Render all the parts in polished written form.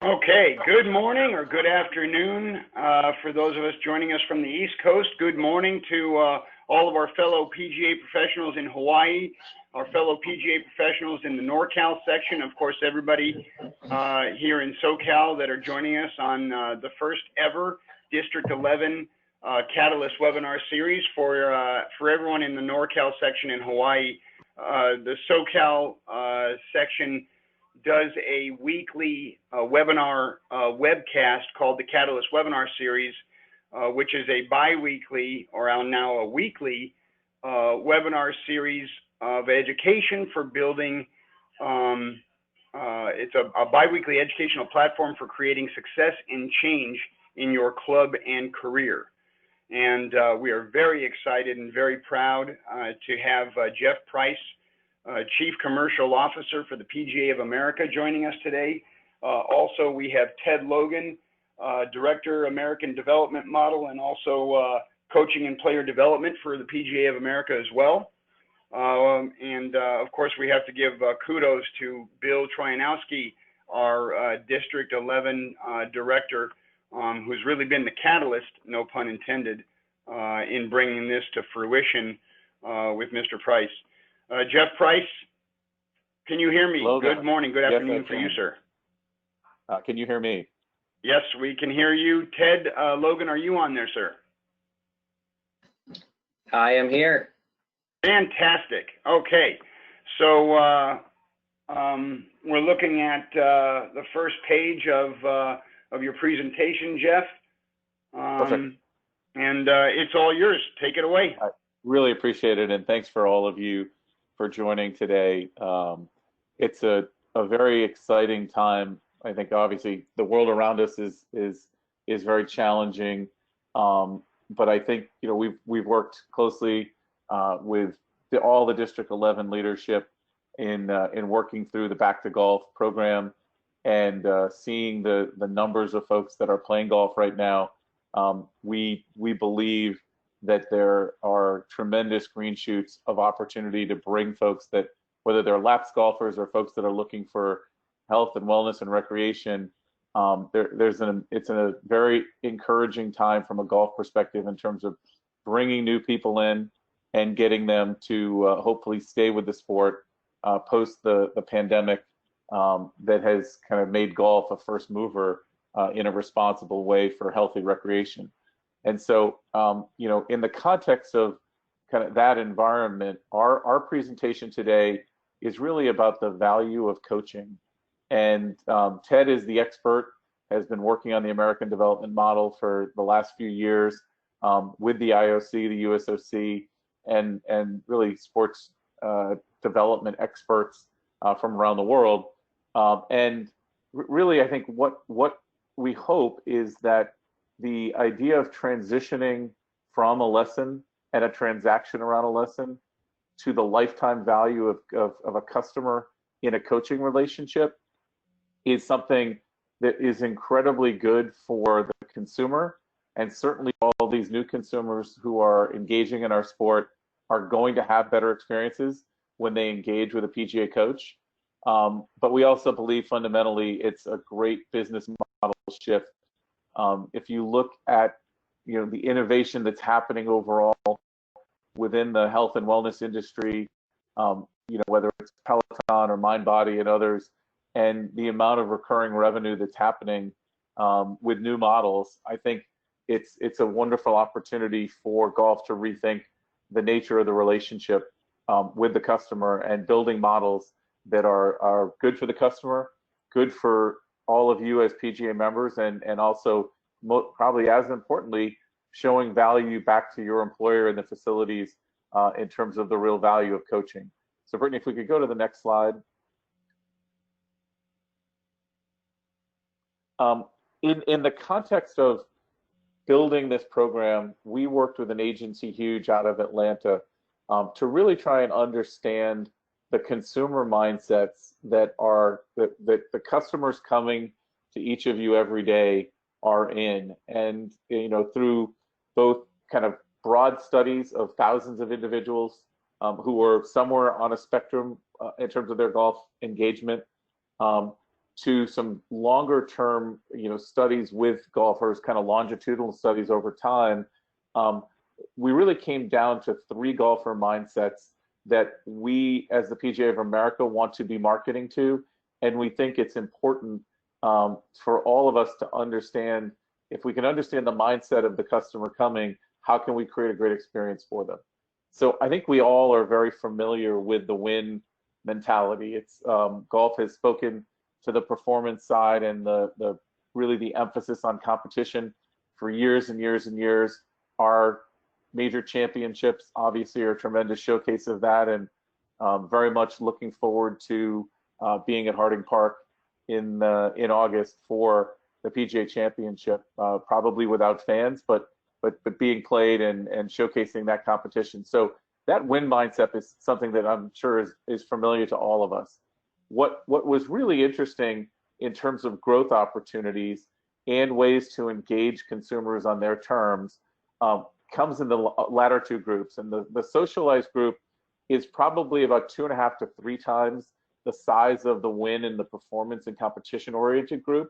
Okay, good morning or good afternoon for those of us joining us from the East Coast. Good morning to all of our fellow PGA professionals in Hawaii, our fellow PGA professionals in the NorCal section, of course, everybody here in SoCal that are joining us on the first ever District 11 Catalyst webinar series for everyone in the NorCal section in Hawaii. The SoCal section does a weekly webinar webcast called the Catalyst Webinar Series, which is a bi-weekly or now a weekly webinar series of education for building. It's a bi-weekly educational platform for creating success and change in your club and career. And we are very excited and very proud to have Jeff Price, Chief Commercial Officer for the PGA of America, joining us today. Also, we have Ted Logan, Director, American Development Model, and also Coaching and Player Development for the PGA of America as well. Of course, we have to give kudos to Bill Trojanowski, our District 11 Director, who's really been the catalyst, no pun intended, in bringing this to fruition with Mr. Price. Jeff Price, can you hear me? Hello, good morning, good afternoon yes, for you, sir. Can you hear me? Yes, we can hear you. Ted Logan, are you on there, sir? I am here. Fantastic. Okay, so we're looking at the first page of your presentation, Jeff. Perfect. And it's all yours. Take it away. I really appreciate it, and thanks for all of you for joining today. It's a very exciting time. I think obviously the world around us is very challenging, but I think we've worked closely with all the District 11 leadership in working through the Back to Golf program and seeing the numbers of folks that are playing golf right now. We believe that there are tremendous green shoots of opportunity to bring folks that, whether they're lapsed golfers or folks that are looking for health and wellness and recreation, it's a very encouraging time from a golf perspective in terms of bringing new people in and getting them to hopefully stay with the sport post the pandemic that has kind of made golf a first mover in a responsible way for healthy recreation. And so, in the context of kind of that environment, our presentation today is really about the value of coaching. And Ted is the expert, has been working on the American Development Model for the last few years with the IOC, the USOC, and really sports development experts from around the world. And really, I think what we hope is that the idea of transitioning from a lesson and a transaction around a lesson to the lifetime value of a customer in a coaching relationship is something that is incredibly good for the consumer. And certainly all these new consumers who are engaging in our sport are going to have better experiences when they engage with a PGA coach. But we also believe fundamentally it's a great business model shift. If you look at the innovation that's happening overall within the health and wellness industry, whether it's Peloton or MindBody and others, and the amount of recurring revenue that's happening with new models, I think it's a wonderful opportunity for golf to rethink the nature of the relationship with the customer and building models that are good for the customer, good for all of you as PGA members, and also probably as importantly, showing value back to your employer and the facilities in terms of the real value of coaching. So Brittany, if we could go to the next slide. In the context of building this program, we worked with an agency huge out of Atlanta to really try and understand the consumer mindsets that the customers coming to each of you every day are in. And through both kind of broad studies of thousands of individuals who are somewhere on a spectrum in terms of their golf engagement, to some longer term, studies with golfers, kind of longitudinal studies over time, we really came down to 3 golfer mindsets that we, as the PGA of America, want to be marketing to. And we think it's important for all of us to understand, if we can understand the mindset of the customer coming, how can we create a great experience for them? So I think we all are very familiar with the win mentality. It's golf has spoken to the performance side and really the emphasis on competition for years and years and years. Our major championships obviously are a tremendous showcase of that, and very much looking forward to being at Harding Park in August for the PGA Championship, probably without fans, but being played and showcasing that competition. So that win mindset is something that I'm sure is familiar to all of us. What was really interesting in terms of growth opportunities and ways to engage consumers on their terms comes in the latter 2 groups. And the socialized group is probably about 2.5 to 3 times the size of the win and the performance and competition oriented group.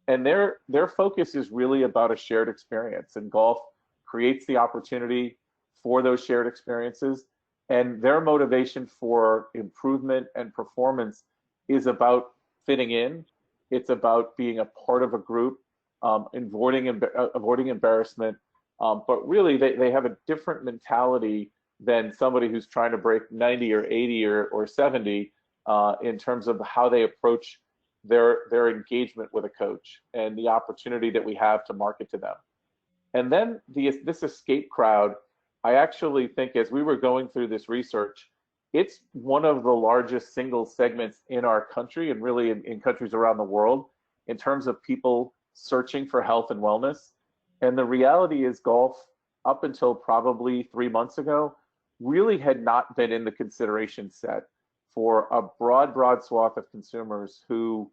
And their focus is really about a shared experience, and golf creates the opportunity for those shared experiences. And their motivation for improvement and performance is about fitting in. It's about being a part of a group, avoiding embarrassment. But really, they have a different mentality than somebody who's trying to break 90 or 80 or 70 in terms of how they approach their engagement with a coach and the opportunity that we have to market to them. And then this escape crowd, I actually think, as we were going through this research, it's one of the largest single segments in our country, and really in countries around the world, in terms of people searching for health and wellness. And the reality is, golf, up until probably 3 months ago, really had not been in the consideration set for a broad swath of consumers who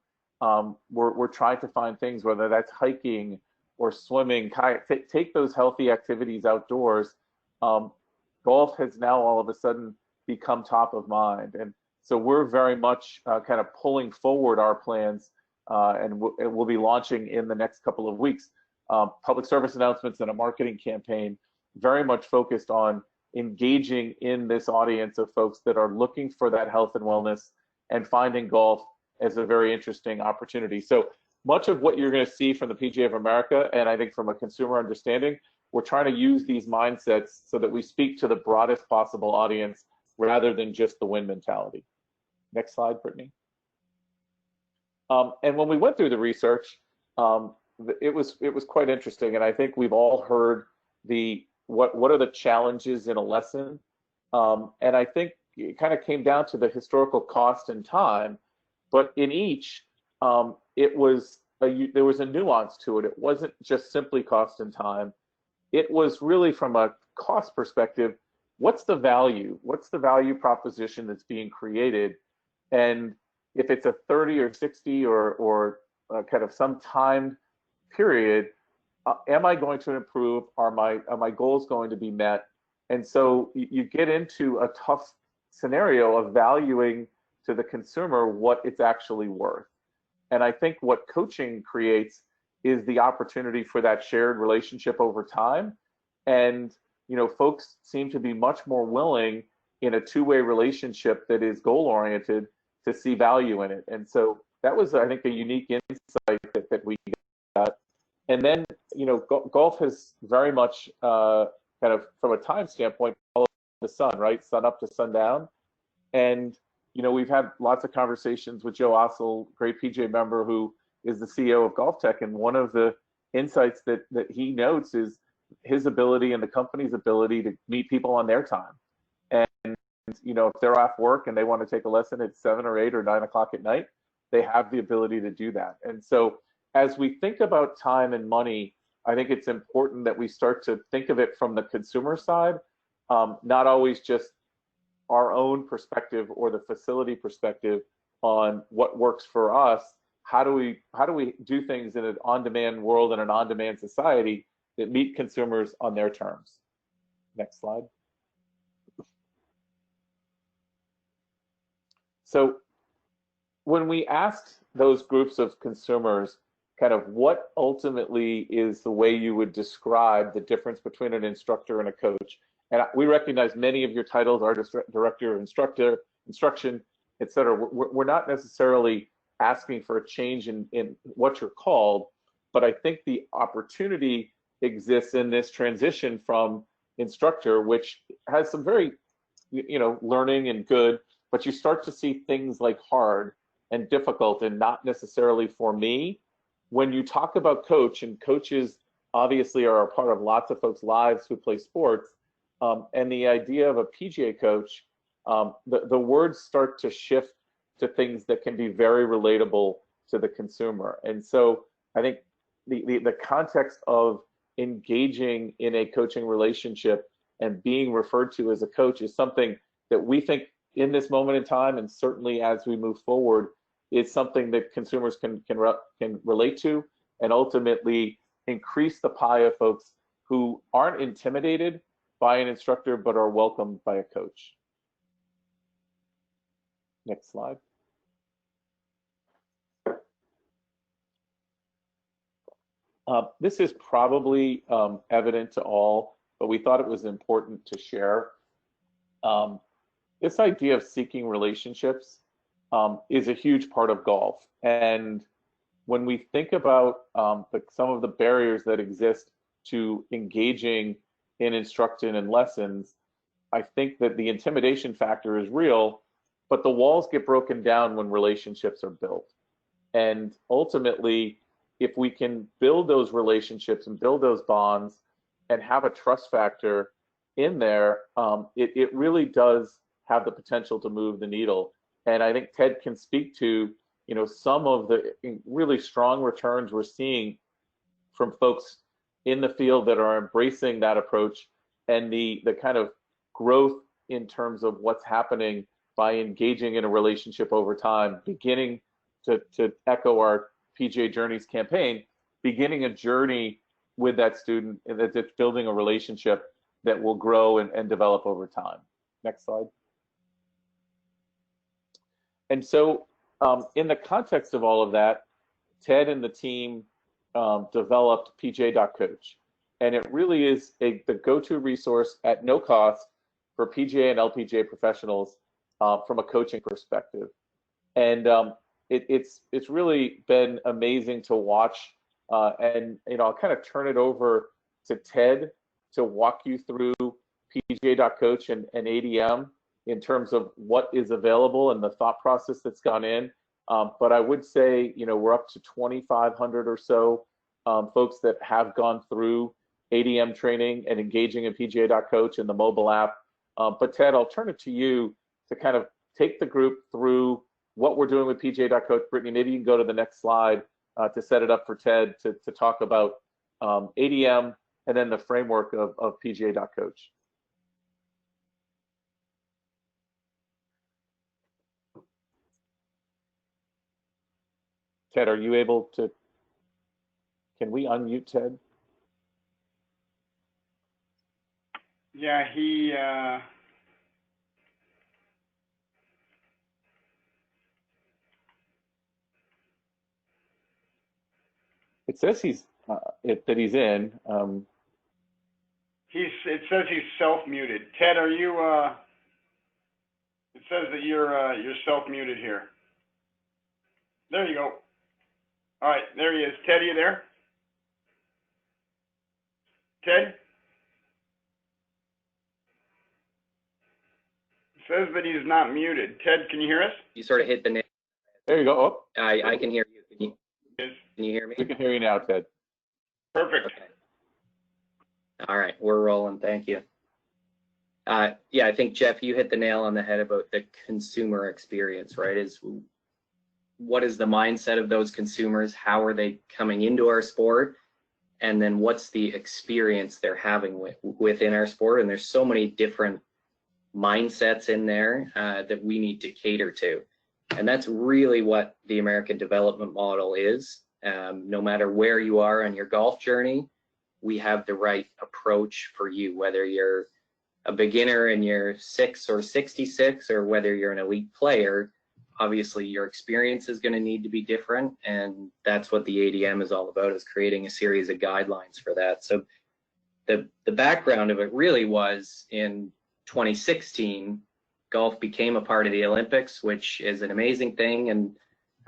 were trying to find things, whether that's hiking or swimming, kayak, take those healthy activities outdoors. Golf has now all of a sudden become top of mind. And so we're very much kind of pulling forward our plans, and we'll be launching in the next couple of weeks public service announcements and a marketing campaign very much focused on engaging in this audience of folks that are looking for that health and wellness and finding golf as a very interesting opportunity. So much of what you're going to see from the PGA of America, and I think from a consumer understanding, we're trying to use these mindsets so that we speak to the broadest possible audience rather than just the win mentality. Next slide, Brittany. And when we went through the research, it was quite interesting, and I think we've all heard what are the challenges in a lesson, and I think it kind of came down to the historical cost and time, but in each there was a nuance to it. It wasn't just simply cost and time. It was really, from a cost perspective, what's the value proposition that's being created, and if it's a 30 or 60 or kind of some timed period, am I going to improve? Are my goals going to be met? And so you get into a tough scenario of valuing to the consumer what it's actually worth. And I think what coaching creates is the opportunity for that shared relationship over time. And folks seem to be much more willing in a two-way relationship that is goal-oriented to see value in it. And so that was, I think, a unique insight that we got. And then, golf has very much kind of, from a time standpoint, followed the sun, right? Sun up to sundown. And, we've had lots of conversations with Joe Ossel, great PGA member who is the CEO of Golf Tech. And one of the insights that he notes is his ability and the company's ability to meet people on their time. And, if they're off work and they want to take a lesson at 7 or 8 or 9 o'clock at night, they have the ability to do that. And so as we think about time and money, I think it's important that we start to think of it from the consumer side, not always just our own perspective or the facility perspective on what works for us. How do we do things in an on-demand world and an on-demand society that meet consumers on their terms? Next slide. So when we asked those groups of consumers kind of what ultimately is the way you would describe the difference between an instructor and a coach, and we recognize many of your titles are director of instruction, et cetera. We're not necessarily asking for a change in what you're called, but I think the opportunity exists in this transition from instructor, which has some very, learning and good, but you start to see things like hard and difficult and not necessarily for me. When you talk about coach, and coaches obviously are a part of lots of folks' lives who play sports, and the idea of a PGA coach, the words start to shift to things that can be very relatable to the consumer. And so I think the context of engaging in a coaching relationship and being referred to as a coach is something that we think in this moment in time, and certainly as we move forward, is something that consumers can relate to, and ultimately increase the pie of folks who aren't intimidated by an instructor but are welcomed by a coach. Next slide. This is probably evident to all, but we thought it was important to share. This idea of seeking relationships is a huge part of golf. And when we think about some of the barriers that exist to engaging in instruction and lessons, I think that the intimidation factor is real, but the walls get broken down when relationships are built. And ultimately, if we can build those relationships and build those bonds and have a trust factor in there, it really does have the potential to move the needle. And I think Ted can speak to, some of the really strong returns we're seeing from folks in the field that are embracing that approach, and the kind of growth in terms of what's happening by engaging in a relationship over time, beginning to echo our PGA Journeys campaign, beginning a journey with that student, and that it's building a relationship that will grow and develop over time. Next slide. And so in the context of all of that, Ted and the team developed PGA.Coach. And it really is the go-to resource at no cost for PGA and LPGA professionals from a coaching perspective. And it's really been amazing to watch. And I'll kind of turn it over to Ted to walk you through PGA.Coach and ADM in terms of what is available and the thought process that's gone in. But I would say, we're up to 2,500 or so folks that have gone through ADM training and engaging in PGA.Coach and the mobile app. But Ted, I'll turn it to you to kind of take the group through what we're doing with PGA.Coach. Brittany, maybe you can go to the next slide to set it up for Ted to talk about ADM and then the framework of PGA.Coach. Ted, are you able to, can we unmute Ted? Yeah, it says he's that he's in. it says he's self-muted. Ted, are you? It says that you're self-muted here. There you go. All right, there he is. Ted, are you there? Ted? It says that he's not muted. Ted, can you hear us? You sort of hit the nail. There you go. Oh. I can hear you. Can you hear me? We can hear you now, Ted. Perfect. Okay. All right, we're rolling. Thank you. Yeah, I think, Jeff, you hit the nail on the head about the consumer experience, right? What is the mindset of those consumers? How are they coming into our sport? And then what's the experience they're having within our sport? And there's so many different mindsets in there that we need to cater to. And that's really what the American development model is. No matter where you are on your golf journey, we have the right approach for you, whether you're a beginner and you're 6 or 66, or whether you're an elite player. obviously your experience is going to need to be different, and that's what the ADM is all about, is creating a series of guidelines for that. So the background of it really was in 2016, golf became a part of the Olympics, which is an amazing thing, and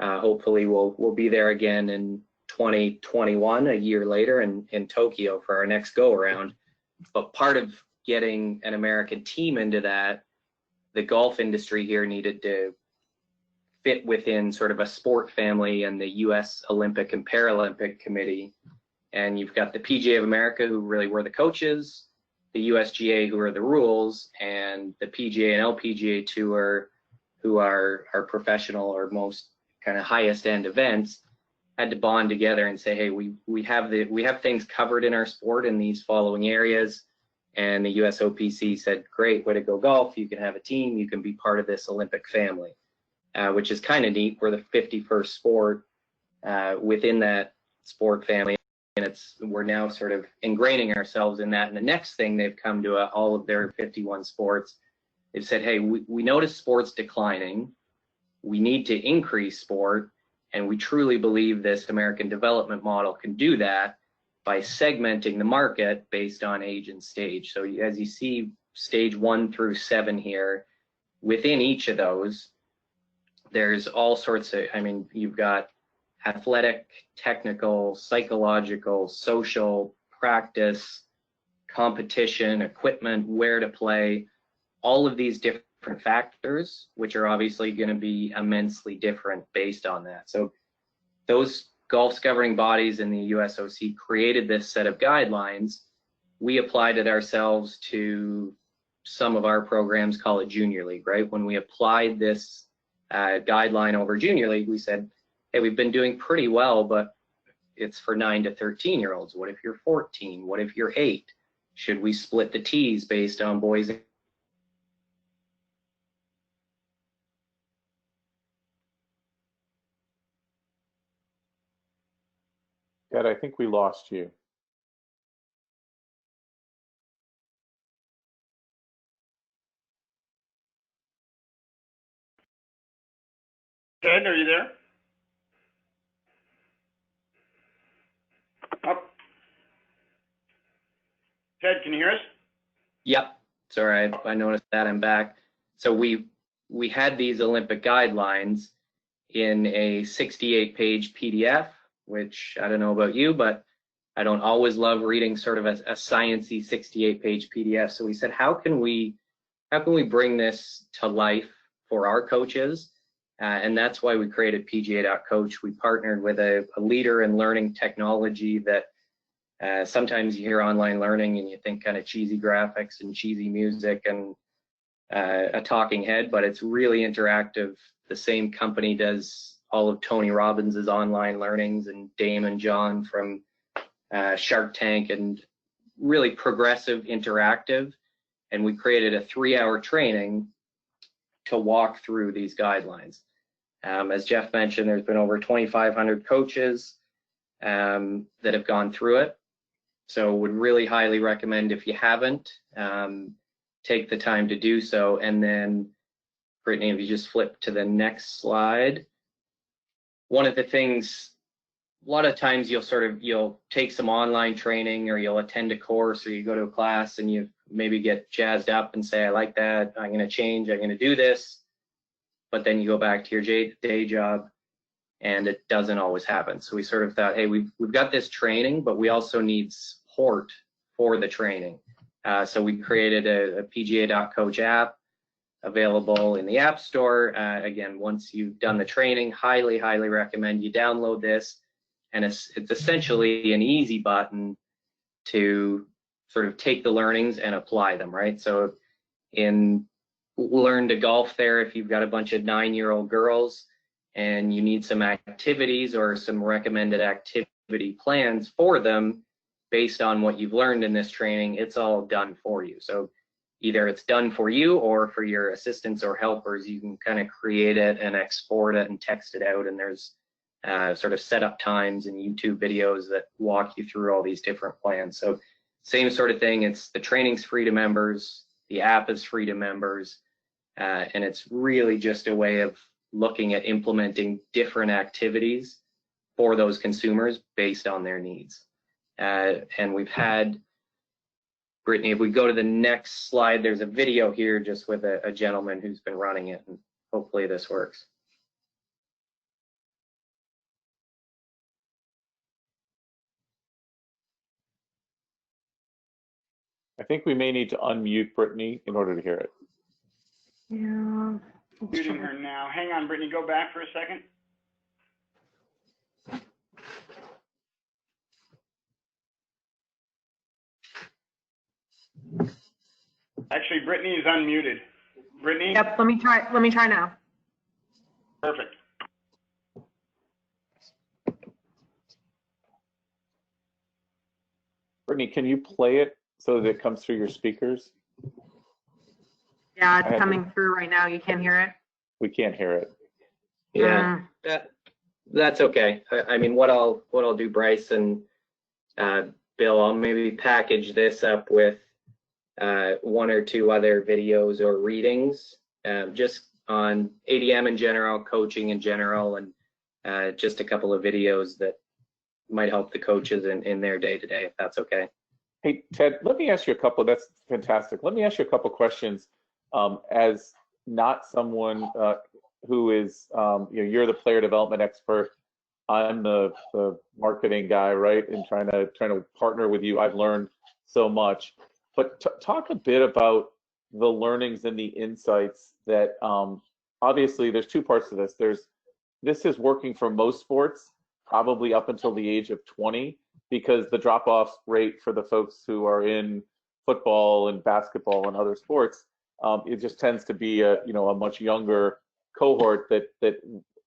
hopefully we'll be there again in 2021, a year later, in Tokyo for our next go around. But part of getting an American team into that, the golf industry here needed to fit within sort of a sport family and the US Olympic and Paralympic Committee. And you've got the PGA of America, who really were the coaches, the USGA, who are the rules, and the PGA and LPGA Tour, who are our professional or most kind of highest end events, had to bond together and say, hey, we have things covered in our sport in these following areas. And the USOPC said, great, way to go golf. You can have a team. You can be part of this Olympic family, which is kind of neat. We're the 51st sport within that sport family. And we're now sort of ingraining ourselves in that. And the next thing they've come to all of their 51 sports, they've said, hey, we notice sports declining. We need to increase sport. And we truly believe this American development model can do that by segmenting the market based on age and stage. So as you see, stage 1 through 7 here, within each of those, there's all sorts of, I mean, you've got athletic, technical, psychological, social, practice, competition, equipment, where to play, all of these different factors, which are obviously going to be immensely different based on that. So those golf's governing bodies in the USOC created this set of guidelines. We applied it ourselves to some of our programs, call it Junior League, right? When we applied this guideline over Junior League, we said, hey, we've been doing pretty well, but it's for 9 to 13-year-olds. What if you're 14? What if you're 8? Should we split the tees based on boys? Ed, I think we lost you. Ted, are you there? Oh. Ted, can you hear us? Yep. Sorry, I noticed that. I'm back. So we had these Olympic guidelines in a 68-page PDF, which I don't know about you, but I don't always love reading sort of a sciencey 68-page PDF. So we said, how can we bring this to life for our coaches? And that's why we created PGA.Coach. We partnered with a leader in learning technology that sometimes you hear online learning and you think kind of cheesy graphics and cheesy music and a talking head, but it's really interactive. The same company does all of Tony Robbins' online learnings, and Damon John from Shark Tank, and really progressive, interactive. And we created a 3-hour training to walk through these guidelines. As Jeff mentioned, there's been over 2,500 coaches that have gone through it. So would really highly recommend, if you haven't, take the time to do so. And then, Brittany, if you just flip to the next slide. One of the things, a lot of times you'll take some online training, or you'll attend a course, or you go to a class and you maybe get jazzed up and say, I like that, I'm going to change, I'm going to do this. But then you go back to your day job and it doesn't always happen. So we sort of thought, hey, we've got this training, but we also need support for the training. So we created a PGA.Coach app available in the App Store. Again, once you've done the training, highly, highly recommend you download this. And it's essentially an easy button to sort of take the learnings and apply them, right? So in Learn to Golf there, if you've got a bunch of 9-year-old girls and you need some activities or some recommended activity plans for them based on what you've learned in this training, it's all done for you. So either it's done for you, or for your assistants or helpers, you can kind of create it and export it and text it out. And there's sort of setup times and YouTube videos that walk you through all these different plans. So same sort of thing. It's the training's free to members, the app is free to members, and it's really just a way of looking at implementing different activities for those consumers based on their needs. And we've had, Brittany, if we go to the next slide, there's a video here just with a gentleman who's been running it, and hopefully this works. I think we may need to unmute Brittany in order to hear it. Yeah. Muting her now. Hang on, Brittany, go back for a second. Actually, Brittany is unmuted. Brittany? Yep, let me try now. Perfect. Brittany, can you play it so that it comes through your speakers? Yeah, it's coming through right now. You can't hear it? We can't hear it. Yeah, that's okay. I mean, what I'll do, Bryce and Bill, I'll maybe package this up with one or two other videos or readings, just on ADM in general, coaching in general, and just a couple of videos that might help the coaches in their day-to-day, if that's okay. Hey, Ted, let me ask you a couple. That's fantastic. Let me ask you a couple questions. As not someone who is, you're the player development expert. I'm the marketing guy, right? And trying to partner with you. I've learned so much. But talk a bit about the learnings and the insights that obviously there's two parts to this. This is working for most sports, probably up until the age of 20, because the drop-off rate for the folks who are in football and basketball and other sports, it just tends to be a much younger cohort that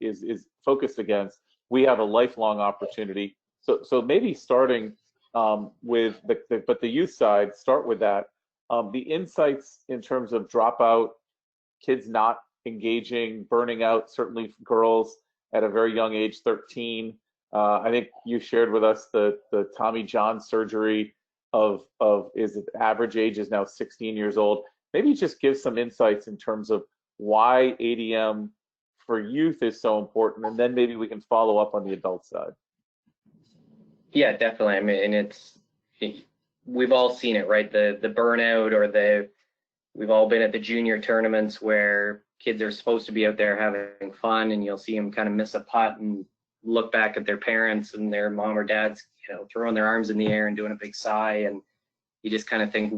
is focused against. We have a lifelong opportunity. So maybe starting with the youth side, start with that. The insights in terms of dropout, kids not engaging, burning out, certainly girls at a very young age, 13. I think you shared with us the Tommy John surgery of is it average age is now 16 years old. Maybe just give some insights in terms of why ADM for youth is so important, and then maybe we can follow up on the adult side. Yeah, definitely. I mean, we've all seen it, right? The burnout, or we've all been at the junior tournaments where kids are supposed to be out there having fun, and you'll see them kind of miss a putt and look back at their parents and their mom or dad's, throwing their arms in the air and doing a big sigh, and you just kind of think,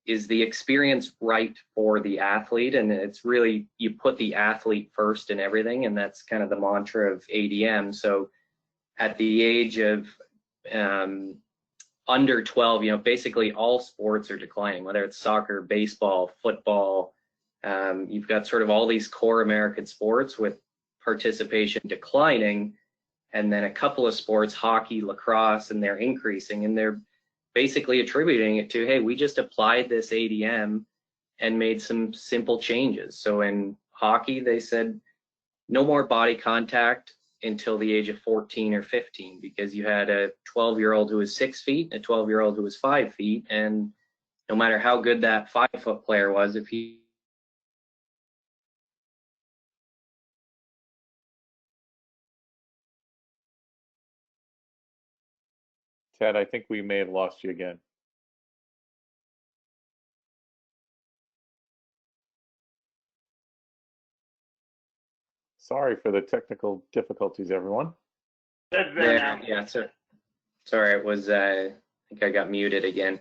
is the experience right for the athlete? And it's really, you put the athlete first in everything, and that's kind of the mantra of ADM. So at the age of under 12, basically all sports are declining, whether it's soccer, baseball, football. You've got sort of all these core American sports with participation declining, and then a couple of sports, hockey, lacrosse, and they're increasing, and they're basically attributing it to, hey, we just applied this ADM and made some simple changes. So in hockey, they said no more body contact until the age of 14 or 15, because you had a 12-year-old who was 6 feet, and a 12-year-old who was 5 feet, and no matter how good that 5-foot player was, if he Ted, I think we may have lost you again. Sorry for the technical difficulties, everyone. Yeah, sorry, it was, I think I got muted again.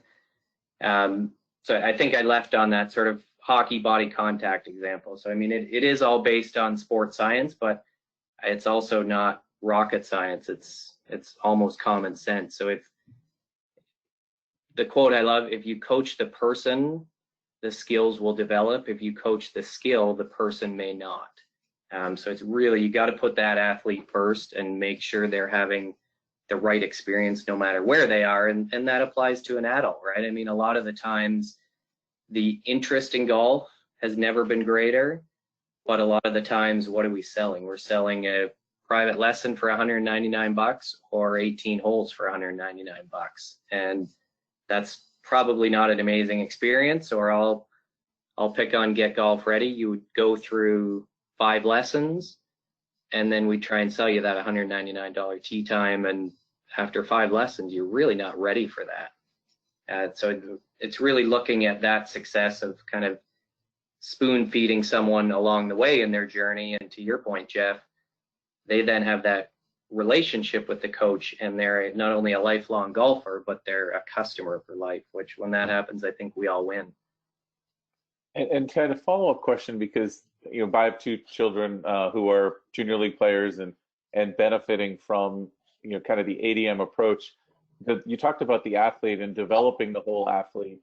So I think I left on that sort of hockey body contact example. So, I mean, it is all based on sports science, but it's also not rocket science. It's almost common sense. So if the quote I love, if you coach the person, the skills will develop. If you coach the skill, the person may not. So it's really, you got to put that athlete first and make sure they're having the right experience no matter where they are. And that applies to an adult, right? I mean, a lot of the times the interest in golf has never been greater, but a lot of the times, what are we selling? We're selling a private lesson for $199 or 18 holes for $199. And that's probably not an amazing experience. Or I'll pick on Get Golf Ready. You would go through 5 lessons, and then we try and sell you that $199 tee time, and after 5 lessons, you're really not ready for that. So it's really looking at that success of kind of spoon feeding someone along the way in their journey. And to your point, Jeff, they then have that relationship with the coach, and they're not only a lifelong golfer, but they're a customer for life, which when that happens, I think we all win. And Ted, a follow-up question, because I have 2 children who are junior league players and benefiting from kind of the ADM approach. You talked about the athlete and developing the whole athlete.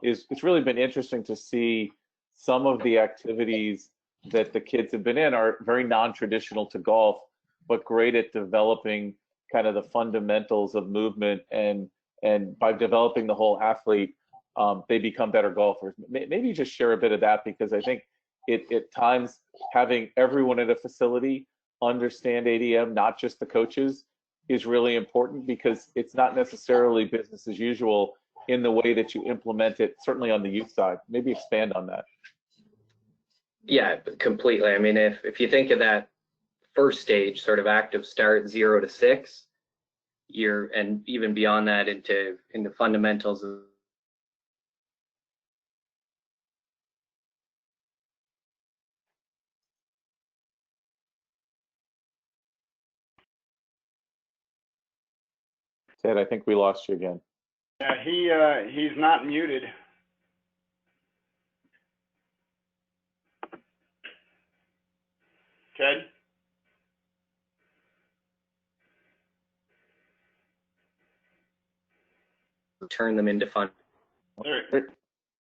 It's really been interesting to see some of the activities that the kids have been in are very non-traditional to golf, but great at developing kind of the fundamentals of movement, and by developing the whole athlete, they become better golfers. Maybe just share a bit of that, because I think at times having everyone at a facility understand ADM, not just the coaches, is really important, because it's not necessarily business as usual in the way that you implement it, certainly on the youth side. Maybe expand on that. Yeah, completely. I mean, if you think of that first stage, sort of active start, 0 to 6, and even beyond that into fundamentals of Ted, I think we lost you again. Yeah, he's not muted. Ted? turn them into fun.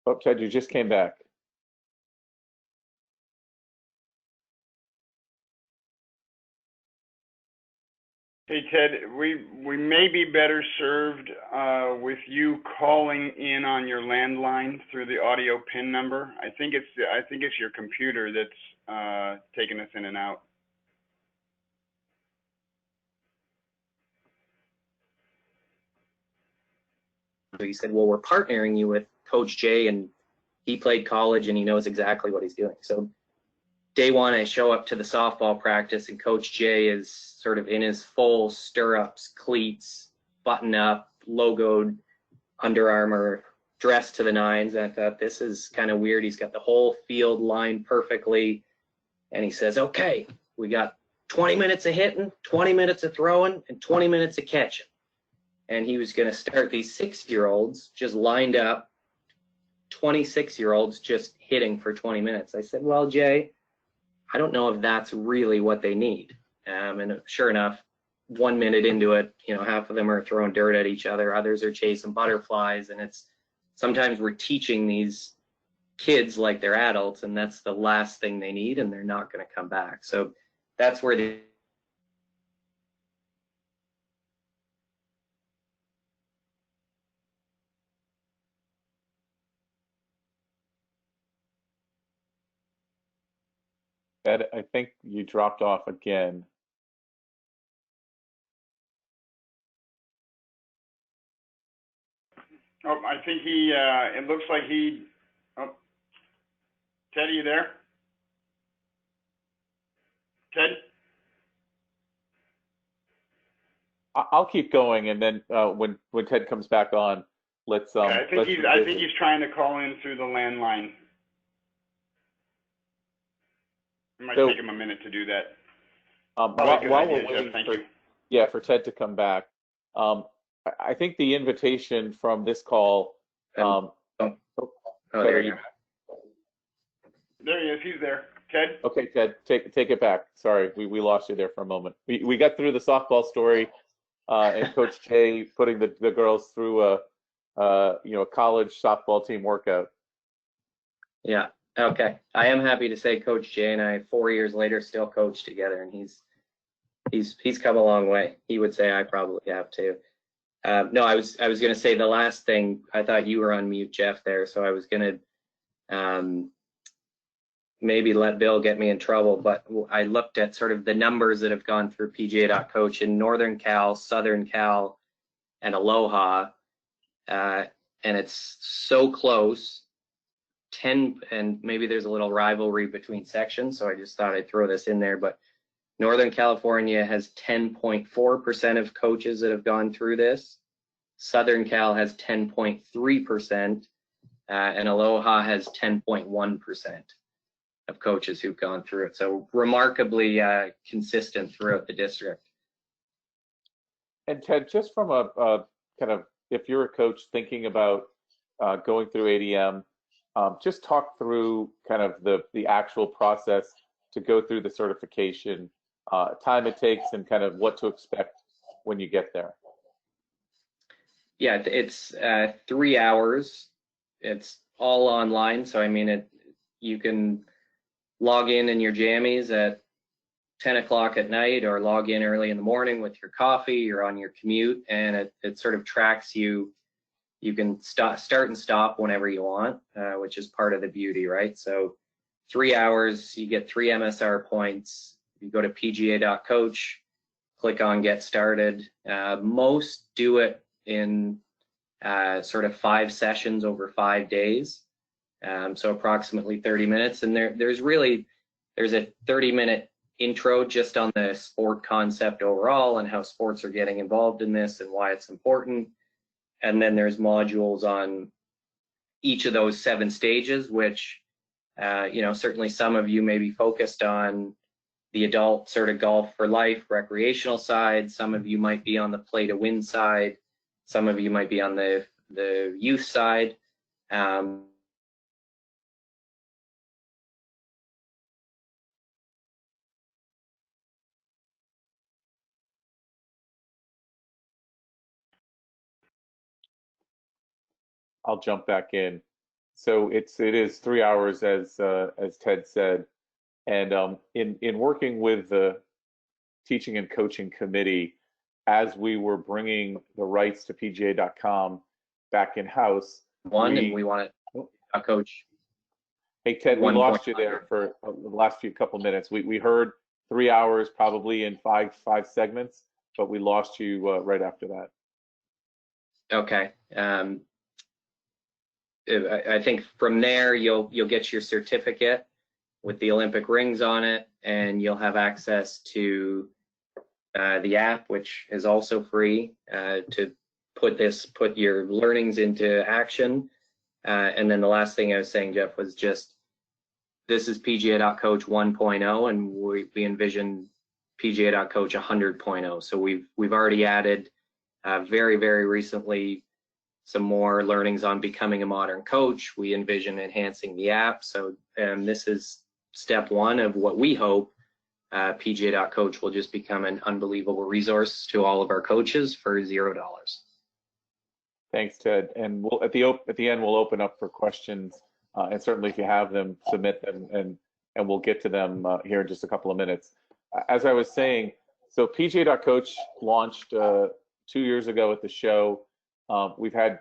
Oh, Ted, you just came back. Hey, Ted, we may be better served with you calling in on your landline through the audio PIN number. I think it's your computer that's taking us in and out. So he said, well, we're partnering you with Coach Jay, and he played college and he knows exactly what he's doing. So day one, I show up to the softball practice, and Coach Jay is sort of in his full stirrups, cleats, button up, logoed Under Armour, dressed to the nines. And I thought, this is kind of weird. He's got the whole field lined perfectly. And he says, okay, we got 20 minutes of hitting, 20 minutes of throwing, and 20 minutes of catching. And he was going to start these 6-year-olds just lined up, 26-year-olds just hitting for 20 minutes. I said, well, Jay, I don't know if that's really what they need. And sure enough, 1 minute into it, half of them are throwing dirt at each other, others are chasing butterflies, and sometimes we're teaching these kids like they're adults, and that's the last thing they need, and they're not going to come back. So that's where Ted, I think you dropped off again. Oh, I think it looks like oh, Ted, are you there? Ted? I'll keep going, and then when Ted comes back on, let's. I think he's trying to call in through the landline. It might take him a minute to do that. While we're waiting for Ted to come back, I think the invitation from this call. There you go. There he is. He's there. Ted? Okay, Ted, take it back. Sorry, we lost you there for a moment. We got through the softball story, and Coach Jay putting the girls through a college softball team workout. Yeah. Okay. I am happy to say Coach Jay and I, 4 years later, still coach together, and he's come a long way. He would say I probably have too. No, I was going to say the last thing. I thought you were on mute, Jeff, there, so I was going to maybe let Bill get me in trouble, but I looked at sort of the numbers that have gone through PGA.Coach in Northern Cal, Southern Cal, and Aloha, and it's so close 10, and maybe there's a little rivalry between sections, so I just thought I'd throw this in there, but Northern California has 10.4% of coaches that have gone through this. Southern Cal has 10.3%, and Aloha has 10.1% of coaches who've gone through it. So remarkably consistent throughout the district. And Ted, just from a kind of, if you're a coach thinking about going through ADM, just talk through kind of the actual process to go through the certification, time it takes, and kind of what to expect when you get there. Yeah, it's 3 hours. It's all online, so I mean, you can log in your jammies at 10 o'clock at night, or log in early in the morning with your coffee. You're on your commute, and it sort of tracks you. You can start and stop whenever you want, which is part of the beauty, right? So 3 hours, you get 3 MSR points. You go to PGA.Coach, click on Get Started. Most do it in sort of 5 sessions over 5 days, so approximately 30 minutes. And there's a 30-minute intro just on the sport concept overall and how sports are getting involved in this and why it's important. And then there's modules on each of those 7 stages, which, certainly some of you may be focused on the adult sort of golf for life, recreational side. Some of you might be on the play to win side. Some of you might be on the youth side. I'll jump back in. So it is 3 hours, as Ted said, and in working with the teaching and coaching committee, as we were bringing the rights to PGA.com back in house, and we want to coach. Hey Ted, we lost you there for the last couple minutes. We heard 3 hours probably in five segments, but we lost you right after that. Okay. I think from there you'll get your certificate with the Olympic rings on it, and you'll have access to the app, which is also free, to put your learnings into action. And then the last thing I was saying, Jeff, was just this is PGA.Coach 1.0, and we envision PGA.Coach 100.0. So we've already added very, very recently some more learnings on becoming a modern coach. We envision enhancing the app. So this is step 1 of what we hope PGA.Coach will just become an unbelievable resource to all of our coaches for $0. Thanks, Ted. And we'll at the end we'll open up for questions, and certainly if you have them, submit them, and we'll get to them here in just a couple of minutes. As I was saying, so PGA.Coach launched 2 years ago at the show. We've had,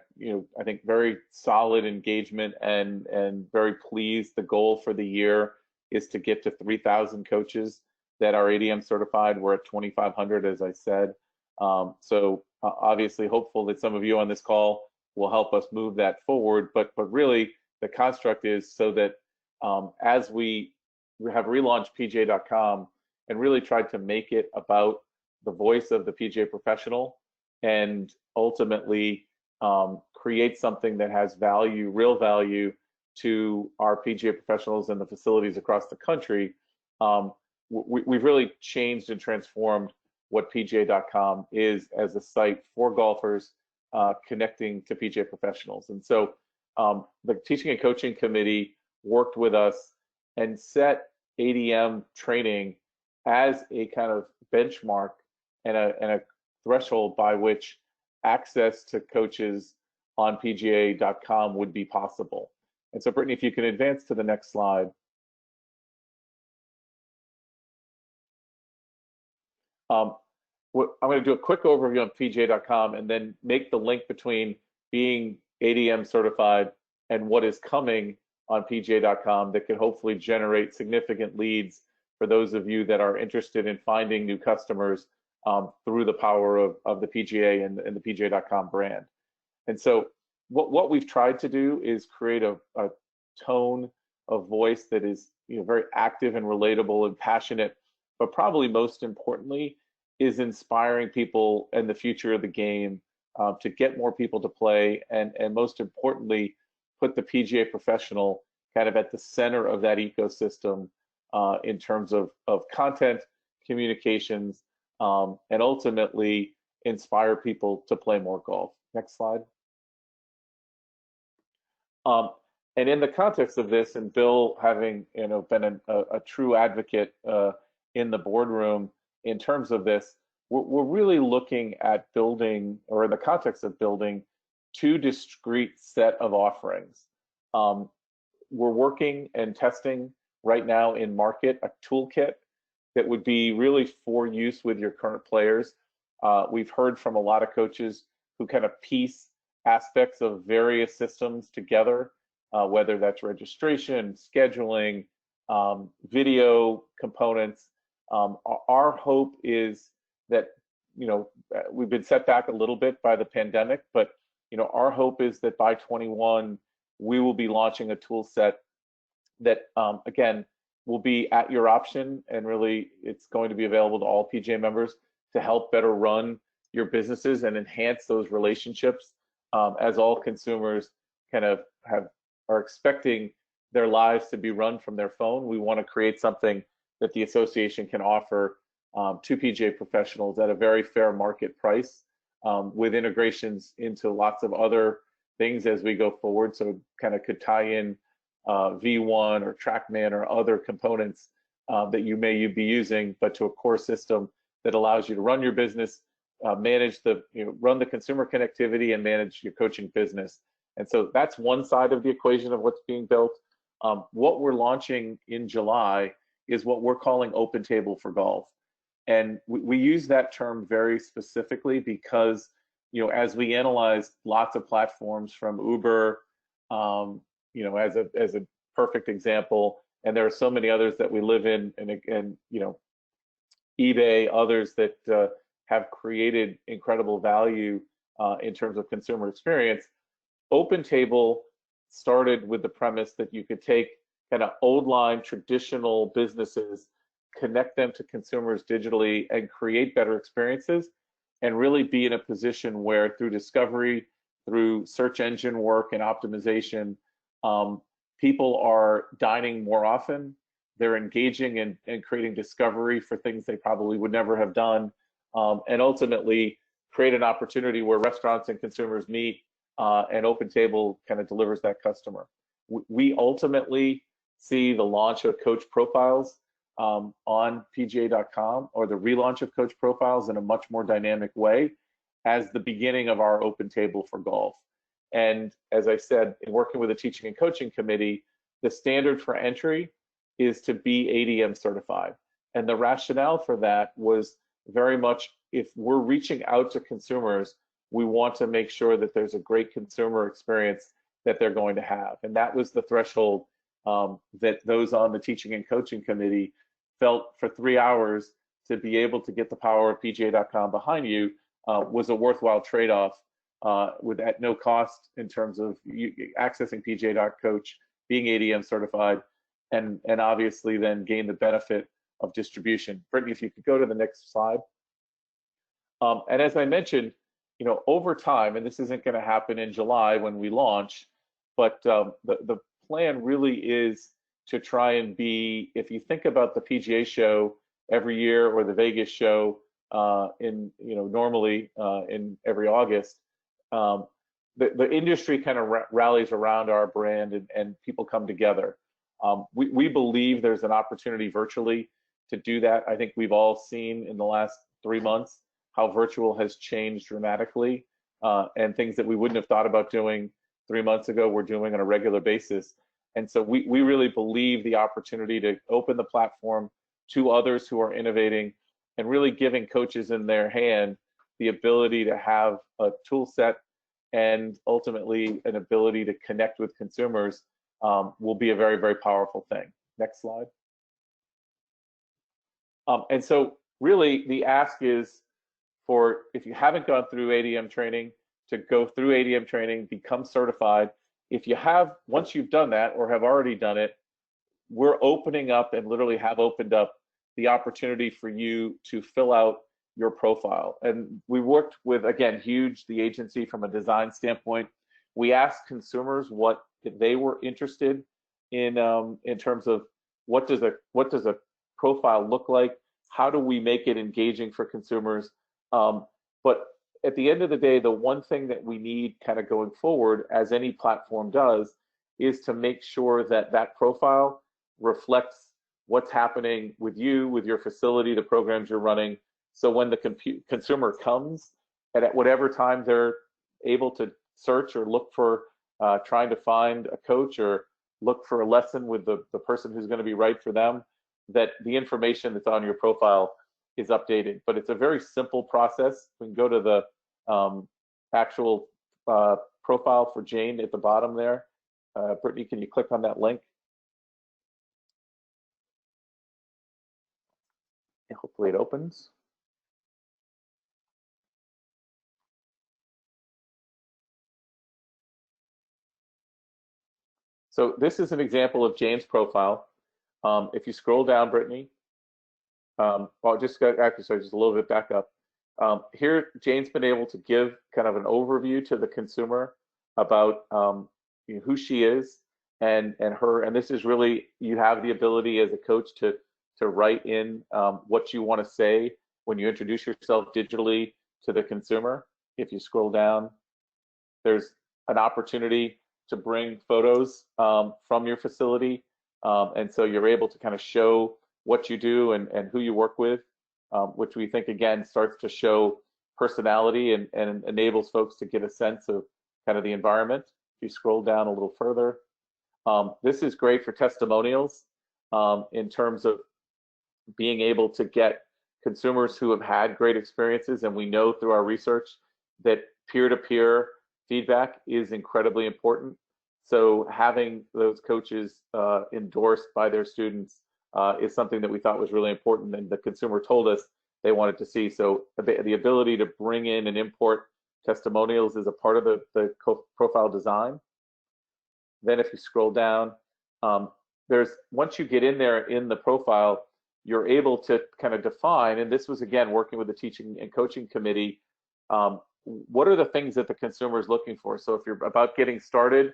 I think very solid engagement and very pleased. The goal for the year is to get to 3,000 coaches that are ADM certified. We're at 2,500, as I said. So obviously hopeful that some of you on this call will help us move that forward. But really the construct is so that as we have relaunched PGA.com and really tried to make it about the voice of the PGA professional, and ultimately create something that has value, real value to our PGA professionals and the facilities across the country, we've really changed and transformed what PGA.com is as a site for golfers connecting to PGA professionals. And so the Teaching and Coaching Committee worked with us and set ADM training as a kind of benchmark and a threshold by which access to coaches on PGA.com would be possible. And so, Brittany, if you can advance to the next slide. I'm going to do a quick overview on PGA.com and then make the link between being ADM certified and what is coming on PGA.com that can hopefully generate significant leads for those of you that are interested in finding new customers through the power of the PGA and the PGA.com brand. And so what we've tried to do is create a tone of voice that is very active and relatable and passionate, but probably most importantly is inspiring people in the future of the game to get more people to play, and most importantly, put the PGA professional kind of at the center of that ecosystem in terms of content, communications, and ultimately inspire people to play more golf. Next slide. And in the context of this, and Bill having been a true advocate in the boardroom in terms of this, we're really looking at building, or in the context of building, two discrete set of offerings. We're working and testing right now in market a toolkit that would be really for use with your current players. We've heard from a lot of coaches who kind of piece aspects of various systems together, whether that's registration, scheduling, video components. Our hope is that, we've been set back a little bit by the pandemic, but our hope is that by 21, we will be launching a tool set that, again, will be at your option, and really it's going to be available to all PGA members to help better run your businesses and enhance those relationships, as all consumers kind of are expecting their lives to be run from their phone. We want to create something that the association can offer to PGA professionals at a very fair market price, with integrations into lots of other things as we go forward. So kind of could tie in V1 or TrackMan or other components that you may be using, but to a core system that allows you to run your business, manage run the consumer connectivity, and manage your coaching business. And so that's one side of the equation of what's being built. What we're launching in July is what we're calling Open Table for Golf. And we use that term very specifically because, as we analyze lots of platforms from Uber, as a perfect example, and there are so many others that we live in, and eBay, others that have created incredible value in terms of consumer experience. Open Table started with the premise that you could take kind of old line traditional businesses, connect them to consumers digitally, and create better experiences, and really be in a position where through discovery, through search engine work and optimization, people are dining more often. They're engaging and creating discovery for things they probably would never have done, and ultimately create an opportunity where restaurants and consumers meet, and Open Table kind of delivers that customer. We ultimately see the launch of Coach Profiles on PGA.com, or the relaunch of Coach Profiles in a much more dynamic way, as the beginning of our Open Table for Golf. And as I said, in working with the teaching and coaching committee, the standard for entry is to be ADM certified. And the rationale for that was very much, if we're reaching out to consumers, we want to make sure that there's a great consumer experience that they're going to have. And that was the threshold that those on the teaching and coaching committee felt for 3 hours to be able to get the power of PGA.com behind you was a worthwhile trade-off, with at no cost in terms of accessing PGA.Coach, being ADM certified, and obviously then gain the benefit of distribution. Brittany, if you could go to the next slide. And as I mentioned, over time, and this isn't going to happen in July when we launch, but the plan really is to try and be, if you think about the PGA show every year, or the Vegas show normally in every August, the industry kind of rallies around our brand, and people come together. We believe there's an opportunity virtually to do that. I think we've all seen in the last 3 months how virtual has changed dramatically, and things that we wouldn't have thought about doing 3 months ago, we're doing on a regular basis. And so we really believe the opportunity to open the platform to others who are innovating, and really giving coaches in their hand the ability to have a tool set and ultimately an ability to connect with consumers will be a very, very powerful thing. Next slide. And so really the ask is for, if you haven't gone through ADM training, to go through ADM training, become certified. if you have, once you've done that or have already done it, we're opening up and literally have opened up the opportunity for you to fill out your profile. And we worked with, again, Huge, the agency, from a design standpoint. We asked consumers what they were interested in terms of what does a profile look like? How do we make it engaging for consumers? But at the end of the day, the one thing that we need kind of going forward, as any platform does, is to make sure that that profile reflects what's happening with you, with your facility, the programs you're running. So when the consumer comes, and at whatever time they're able to search or look for, trying to find a coach or look for a lesson with the person who's going to be right for them, that the information that's on your profile is updated. But it's a very simple process. We can go to the actual profile for Jane at the bottom there. Brittany, can you click on that link? And hopefully it opens. So this is an example of Jane's profile. If you scroll down, Brittany, well, just actually, sorry, just a little bit back up. Here, Jane's been able to give kind of an overview to the consumer about who she is and her. And this is really, you have the ability as a coach to write in what you want to say when you introduce yourself digitally to the consumer. If you scroll down, there's an opportunity to bring photos from your facility. And so you're able to kind of show what you do and who you work with, which we think, again, starts to show personality and enables folks to get a sense of kind of the environment. If you scroll down a little further, this is great for testimonials in terms of being able to get consumers who have had great experiences. And we know through our research that peer-to-peer feedback is incredibly important. So having those coaches endorsed by their students is something that we thought was really important, and the consumer told us they wanted to see. So the ability to bring in and import testimonials is a part of the profile design. Then if you scroll down, once you get in there in the profile, you're able to kind of define, and this was, again, working with the teaching and coaching committee, what are the things that the consumer is looking for? So if you're about getting started,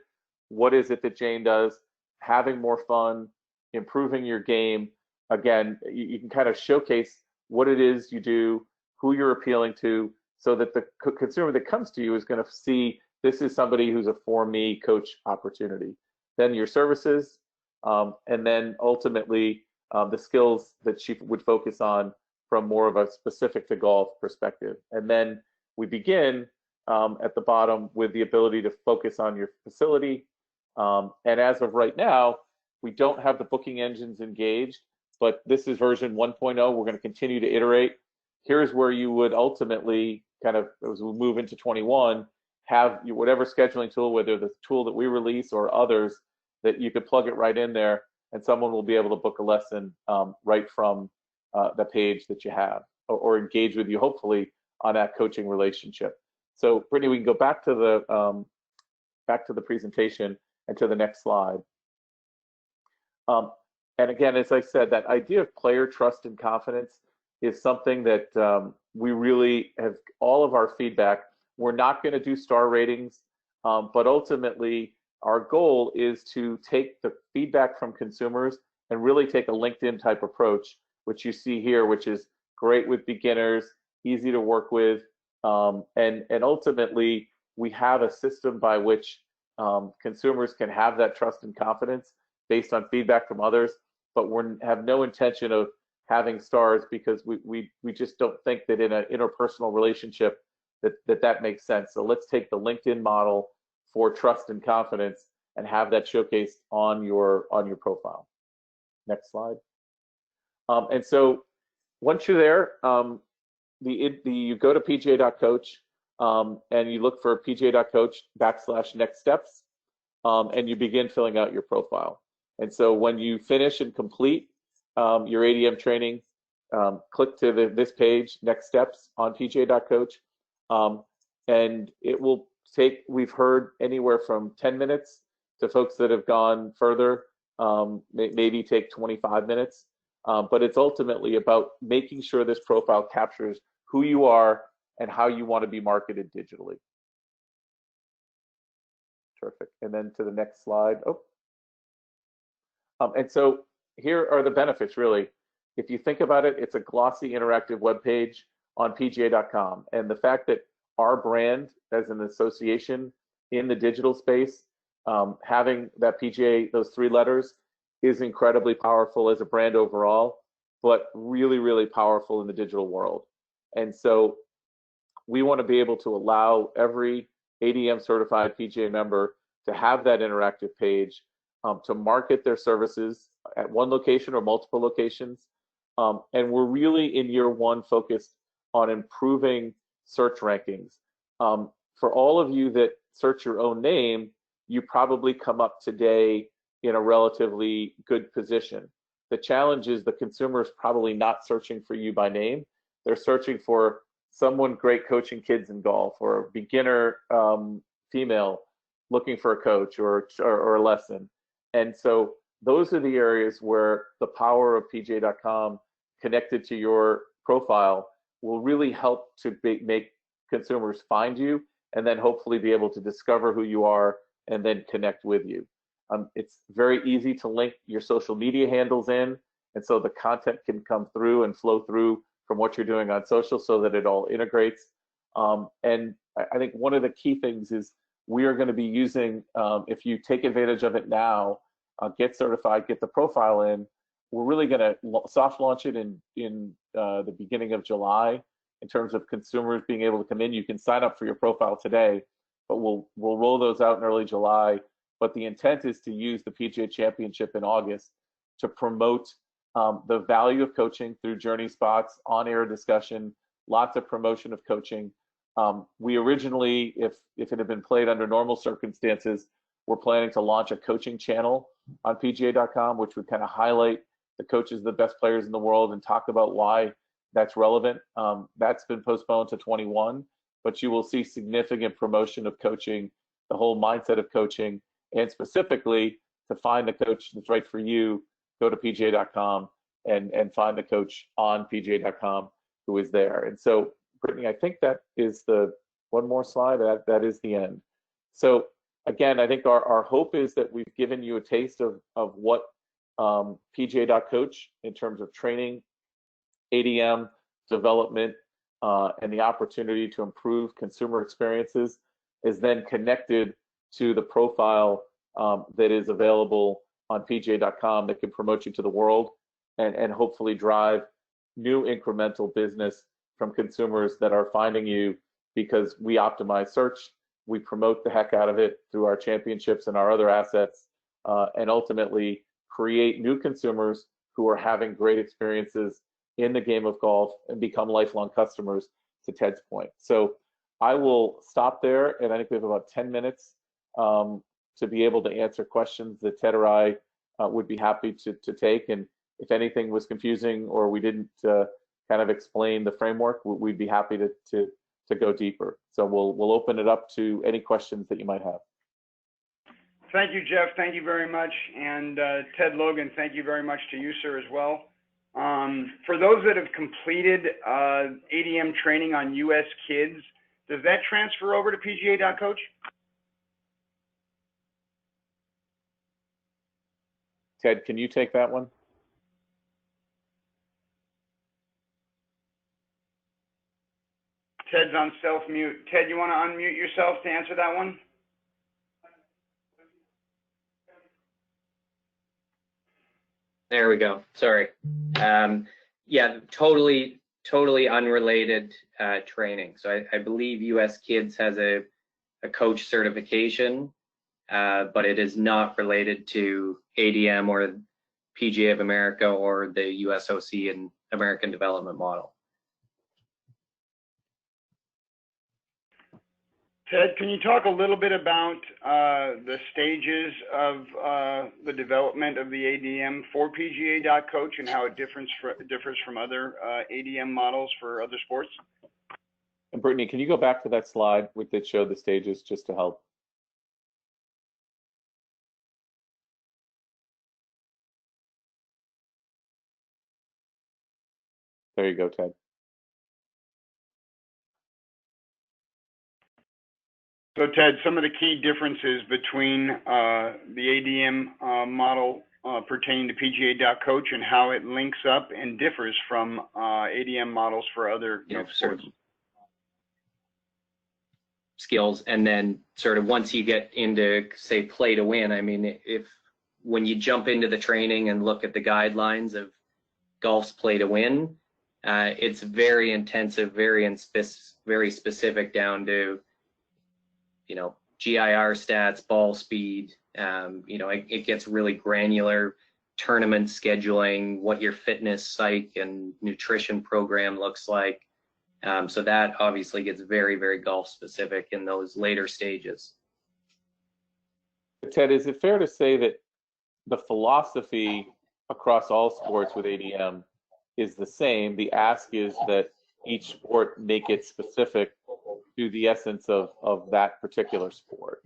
what is it that Jane does? Having more fun, improving your game. Again, you can kind of showcase what it is you do, who you're appealing to, so that the consumer that comes to you is going to see this is somebody who's a for me coach opportunity. Then your services, and then ultimately the skills that she would focus on from more of a specific to golf perspective. And then we begin at the bottom with the ability to focus on your facility. And as of right now, we don't have the booking engines engaged, but this is version 1.0. We're going to continue to iterate. Here's where you would ultimately kind of, as we move into 21, have whatever scheduling tool, whether the tool that we release or others, that you could plug it right in there, and someone will be able to book a lesson right from the page that you have, or engage with you, hopefully, on that coaching relationship. So, Brittany, we can go back to the presentation and to the next slide. And again, as I said, that idea of player trust and confidence is something that we really have, all of our feedback. We're not going to do star ratings, but ultimately our goal is to take the feedback from consumers and really take a LinkedIn type approach, which you see here, which is great with beginners, easy to work with, and ultimately we have a system by which consumers can have that trust and confidence based on feedback from others, but we have no intention of having stars, because we just don't think that in an interpersonal relationship that makes sense. So let's take the LinkedIn model for trust and confidence and have that showcased on your profile. Next slide. And so once you're there, you go to PGA.Coach and you look for PGA.Coach /next steps, and you begin filling out your profile. And so when you finish and complete your ADM training, click to this page, next steps on PGA.Coach, and it will take, we've heard, anywhere from 10 minutes To folks that have gone further, maybe take 25 minutes. But it's ultimately about making sure this profile captures who you are and how you want to be marketed digitally. Terrific. And then to the next slide. And so here are the benefits, really. If you think about it, it's a glossy, interactive web page on PGA.com. And the fact that our brand as an association in the digital space, having that PGA, those 3 letters, is incredibly powerful as a brand overall, but really, really powerful in the digital world. And so we want to be able to allow every ADM certified PGA member to have that interactive page, to market their services at one location or multiple locations. And we're really in year 1 focused on improving search rankings. For all of you that search your own name, you probably come up today in a relatively good position. The challenge is the consumer is probably not searching for you by name. They're searching for someone great coaching kids in golf, or a beginner female looking for a coach or a lesson. And so those are the areas where the power of PGA.com connected to your profile will really help to make consumers find you, and then hopefully be able to discover who you are and then connect with you. It's very easy to link your social media handles in, and so the content can come through and flow through from what you're doing on social so that it all integrates. And I think one of the key things is we are going to be using, if you take advantage of it now, get certified, get the profile in, we're really going to soft launch it in the beginning of July in terms of consumers being able to come in. You can sign up for your profile today, but we'll roll those out in early July. But the intent is to use the PGA Championship in August to promote the value of coaching through journey spots, on-air discussion, lots of promotion of coaching. We originally, if it had been played under normal circumstances, we're planning to launch a coaching channel on PGA.com, which would kind of highlight the coaches, the best players in the world, and talk about why that's relevant. That's been postponed to 21, but you will see significant promotion of coaching, the whole mindset of coaching, and specifically to find the coach that's right for you, go to PGA.com and find the coach on PGA.com who is there. And so, Brittany, I think that is the one more slide. That is the end. So again, I think our hope is that we've given you a taste of what PGA.Coach in terms of training, ADM, development, and the opportunity to improve consumer experiences is then connected to the profile that is available on PGA.com that can promote you to the world and hopefully drive new incremental business from consumers that are finding you because we optimize search, we promote the heck out of it through our championships and our other assets, and ultimately create new consumers who are having great experiences in the game of golf and become lifelong customers, to Ted's point. So I will stop there, and I think we have about 10 minutes to be able to answer questions that Ted or I would be happy to take. And if anything was confusing or we didn't kind of explain the framework, we'd be happy to go deeper. So we'll open it up to any questions that you might have. Thank you, Jeff. Thank you very much. And Ted Logan, thank you very much to you, sir, as well. For those that have completed ADM training on US kids, does that transfer over to PGA.Coach? Ted, can you take that one? Ted's on self-mute. Ted, you want to unmute yourself to answer that one? There we go. Sorry. Yeah, totally unrelated training. So I believe US Kids has a coach certification, but it is not related to ADM or PGA of America or the USOC and American Development Model. Ted, can you talk a little bit about the stages of the development of the ADM for PGA.Coach and how it differs from other ADM models for other sports? And Brittany, can you go back to that slide that showed the stages just to help? There you go, Ted. So Ted, some of the key differences between the ADM model pertaining to PGA.Coach and how it links up and differs from ADM models for other sports. Skills, and then sort of once you get into, say, play to win, I mean, when you jump into the training and look at the guidelines of golf's play to win, it's very intensive, very specific down to, GIR stats, ball speed, it gets really granular, tournament scheduling, what your fitness, psych, and nutrition program looks like. So that obviously gets very, very golf specific in those later stages. Ted, is it fair to say that the philosophy across all sports with ADM is the same? The ask is that each sport make it specific to the essence of that particular sport.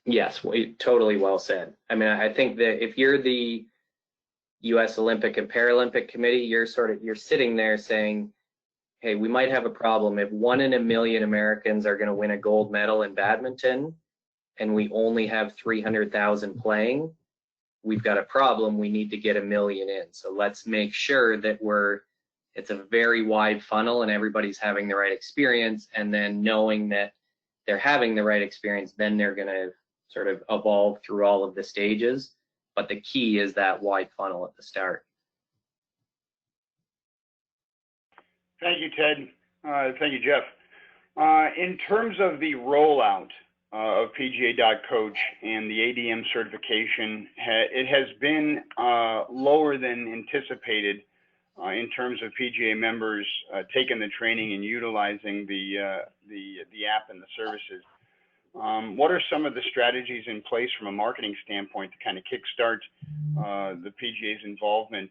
Yes, totally well said. I mean, I think that if you're the U.S. Olympic and Paralympic Committee, you're sitting there saying, hey, we might have a problem if 1 in a million Americans are going to win a gold medal in badminton and we only have 300,000 playing. We've got a problem. We need to get 1 million in. So let's make sure that it's a very wide funnel and everybody's having the right experience, and then knowing that they're having the right experience, then they're going to sort of evolve through all of the stages. But the key is that wide funnel at the start. Thank you, Ted. Thank you, Jeff. In terms of the rollout of PGA.Coach and the ADM certification, it has been lower than anticipated in terms of PGA members taking the training and utilizing the app and the services. What are some of the strategies in place from a marketing standpoint to kind of kickstart the PGA's involvement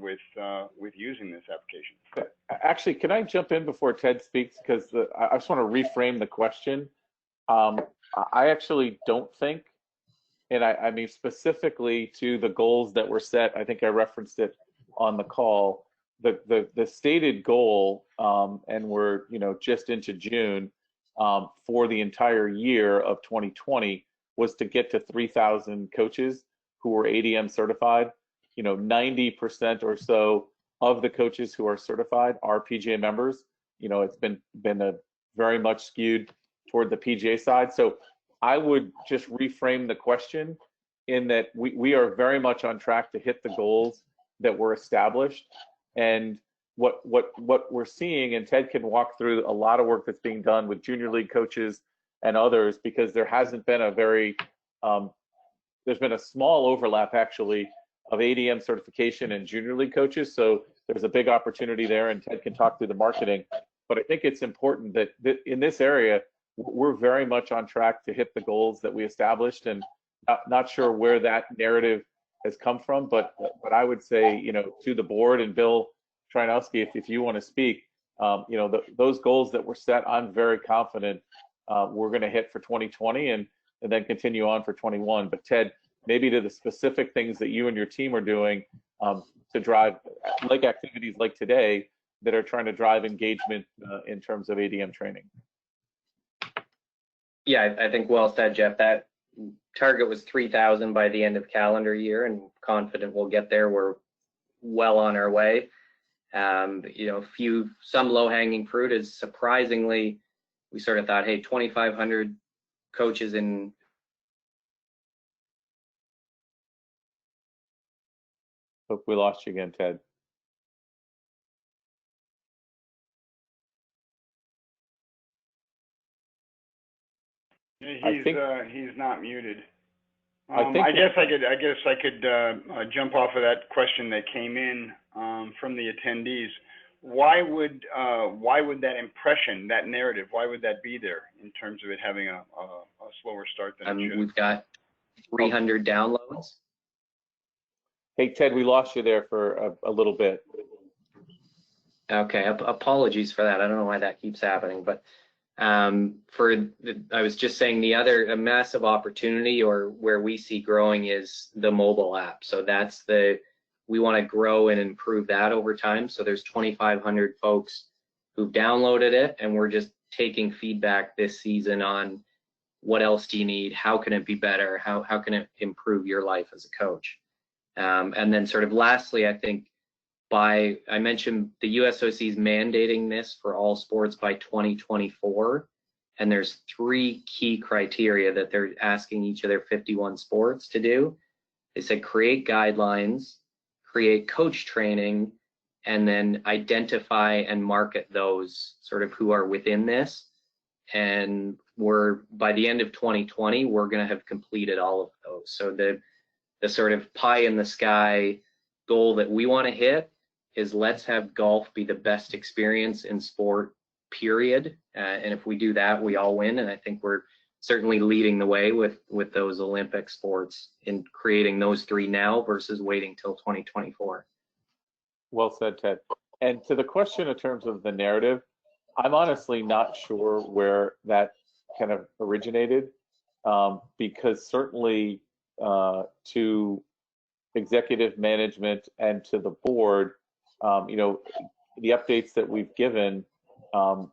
with using this application? Actually, can I jump in before Ted speaks? Because I just want to reframe the question. I actually don't think, and I mean specifically to the goals that were set, I think I referenced it on the call, the stated goal, and we're just into June, for the entire year of 2020 was to get to 3,000 coaches who were ADM certified. 90% or so of the coaches who are certified are PGA members. It's been a very much skewed toward the PGA side. So I would just reframe the question in that we are very much on track to hit the goals that were established. And what we're seeing, and Ted can walk through a lot of work that's being done with junior league coaches and others, because there hasn't been there's been a small overlap actually of ADM certification and junior league coaches. So there's a big opportunity there, and Ted can talk through the marketing. But I think it's important that in this area, we're very much on track to hit the goals that we established, and not sure where that narrative has come from, but I would say, to the board and Bill Trynowski, if you want to speak, those goals that were set, I'm very confident we're going to hit for 2020 and then continue on for 21. But Ted, maybe to the specific things that you and your team are doing to drive like activities like today that are trying to drive engagement in terms of ADM training. Yeah, I think well said, Jeff. That target was 3,000 by the end of calendar year, and confident we'll get there. We're well on our way. Some low-hanging fruit is surprisingly, we sort of thought, hey, 2,500 coaches in. Hope we lost you again, Ted. He's not muted. I guess I could jump off of that question that came in from the attendees. Why would that impression, that narrative, why would that be there in terms of it having a slower start than it should? We've got 300 downloads. Hey Ted, we lost you there for a little bit. Okay, apologies for that. I don't know why that keeps happening, but I was just saying a massive opportunity, or where we see growing, is the mobile app. So that's we want to grow and improve that over time. So there's 2,500 folks who've downloaded it, and we're just taking feedback this season on what else do you need, how can it be better, how can it improve your life as a coach. And then sort of lastly, I think I mentioned the USOC is mandating this for all sports by 2024, and there's 3 key criteria that they're asking each of their 51 sports to do. They said create guidelines, create coach training, and then identify and market those sort of who are within this. And by the end of 2020, we're going to have completed all of those. So the sort of pie in the sky goal that we want to hit is let's have golf be the best experience in sport, period. And if we do that, we all win. And I think we're certainly leading the way with those Olympic sports in creating those 3 now versus waiting till 2024. Well said, Ted. And to the question in terms of the narrative, I'm honestly not sure where that kind of originated, because certainly to executive management and to the board, the updates that we've given,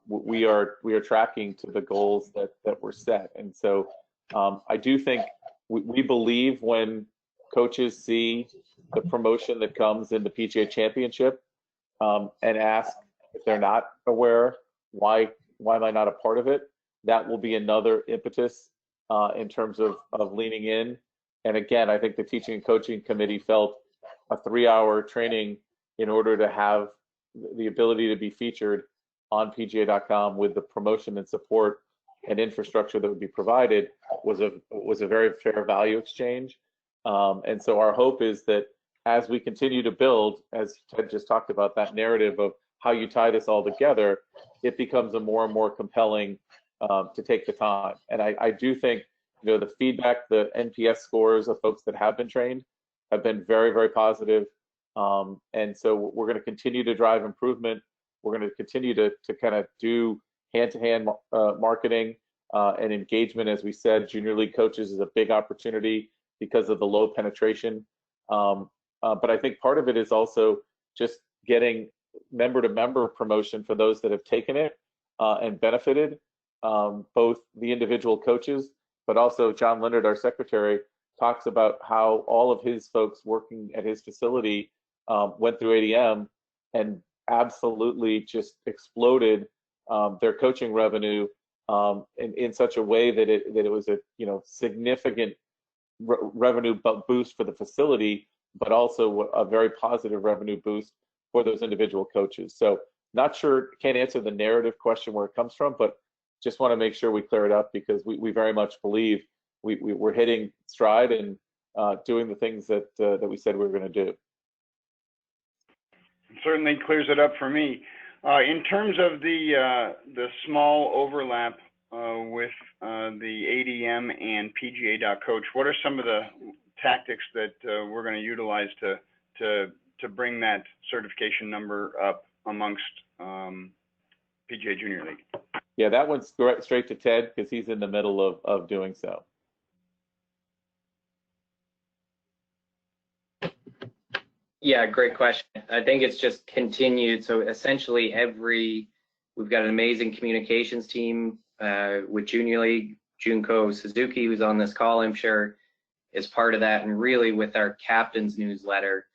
we are tracking to the goals that were set. And so I do think we believe when coaches see the promotion that comes in the PGA Championship and ask if they're not aware, why am I not a part of it? That will be another impetus in terms of leaning in. And again, I think the teaching and coaching committee felt a 3-hour training in order to have the ability to be featured on PGA.com with the promotion and support and infrastructure that would be provided was a very fair value exchange. And so our hope is that as we continue to build, as Ted just talked about, that narrative of how you tie this all together, it becomes a more and more compelling to take the time. And I do think, the feedback, the NPS scores of folks that have been trained have been very, very positive. And so we're going to continue to drive improvement. We're going to continue to kind of do hand-to-hand marketing and engagement. As we said, junior league coaches is a big opportunity because of the low penetration. But I think part of it is also just getting member-to-member promotion for those that have taken it and benefited, both the individual coaches, but also John Leonard, our secretary, talks about how all of his folks working at his facility went through ADM and absolutely just exploded their coaching revenue in such a way that it was a significant revenue boost for the facility, but also a very positive revenue boost for those individual coaches. So not sure, can't answer the narrative question where it comes from, but just want to make sure we clear it up because we very much believe we're hitting stride and doing the things that we said we were going to do. It certainly clears it up for me. In terms of the small overlap with the ADM and PGA.Coach, what are some of the tactics that we're going to utilize to bring that certification number up amongst PGA Junior League? Yeah, that one's straight to Ted because he's in the middle of doing so. Yeah, great question. I think it's just continued. So essentially we've got an amazing communications team with Junior League. Junko Suzuki, who's on this call, I'm sure, is part of that. And really with our captain's newsletter,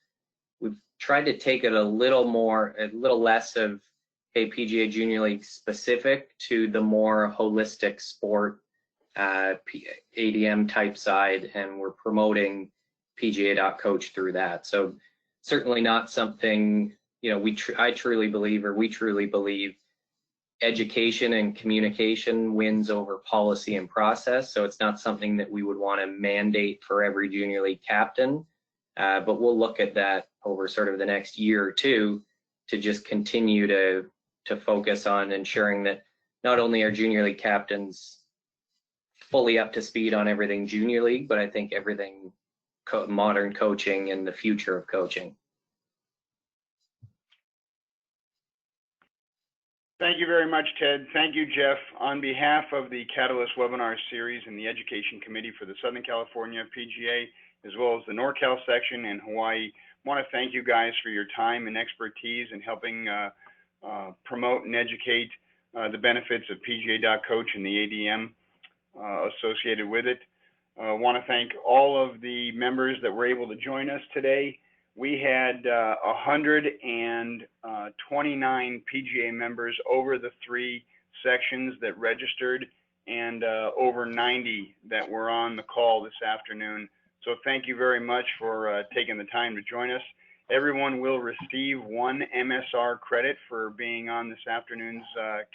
we've tried to take it a little less of, hey, PGA Junior League specific to the more holistic sport ADM type side. And we're promoting PGA.Coach through that. So certainly not something, we truly believe education and communication wins over policy and process. So it's not something that we would want to mandate for every junior league captain, but we'll look at that over sort of the next year or two to just continue to focus on ensuring that not only are junior league captains fully up to speed on everything junior league, but I think everything modern coaching and the future of coaching. Thank you very much, Ted. Thank you, Jeff. On behalf of the Catalyst webinar series and the Education Committee for the Southern California PGA, as well as the NorCal section and Hawaii, want to thank you guys for your time and expertise in helping promote and educate the benefits of PGA.Coach and the ADM associated with it. I want to thank all of the members that were able to join us today. We had 129 PGA members over the 3 sections that registered, and over 90 that were on the call this afternoon. So thank you very much for taking the time to join us. Everyone will receive 1 MSR credit for being on this afternoon's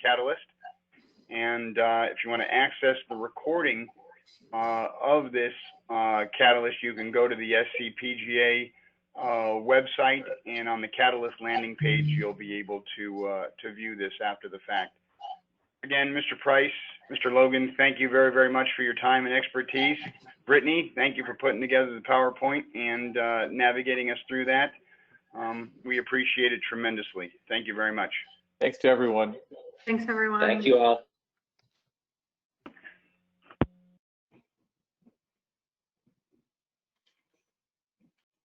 Catalyst. And if you want to access the recording of this Catalyst, you can go to the SCPGA website, and on the Catalyst landing page, you'll be able to view this after the fact. Again, Mr. Price, Mr. Logan, thank you very, very much for your time and expertise. Brittany, thank you for putting together the PowerPoint and navigating us through that. We appreciate it tremendously. Thank you very much. Thanks to everyone. Thanks, everyone. Thank you all.